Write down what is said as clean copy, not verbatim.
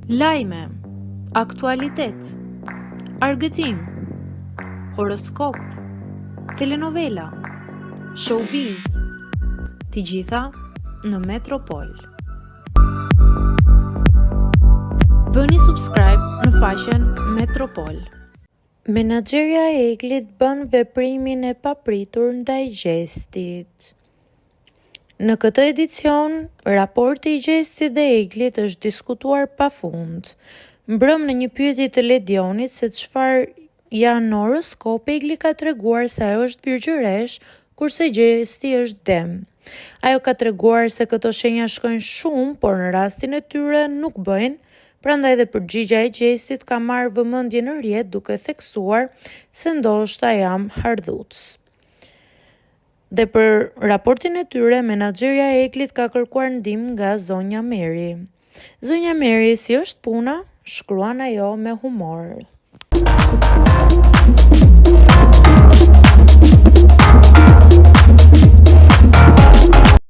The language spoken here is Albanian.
Lajme, aktualitet, argëtim, horoskop, telenovela, showbiz, të gjitha në Metropol. Bëni subscribe në faqen Metropol. Menaxherja e Eglit bën veprimin e papritur ndaj Gjestit. Në këtë edicion, raporti i Gjestit dhe Eglit është diskutuar pafund. Mbrëm në një pyetje të Ledionit se çfarë janë në horoskop, Egli ka treguar se ajo është virgjëresh, kurse Gjesti është dem. Ajo ka treguar se këto shenja shkojnë shumë, por në rastin e tyre nuk bëjnë. Prandaj dhe përgjigja e Gjestit ka marrë vëmendje në rrjet duke theksuar se ndoshta jam hardhuc. Dhe për raportin e tyre, menaxherja e Eglit ka kërkuar ndihmë nga zonja Meri. Zonja Meri, si është puna? Shkruan ajo me humor.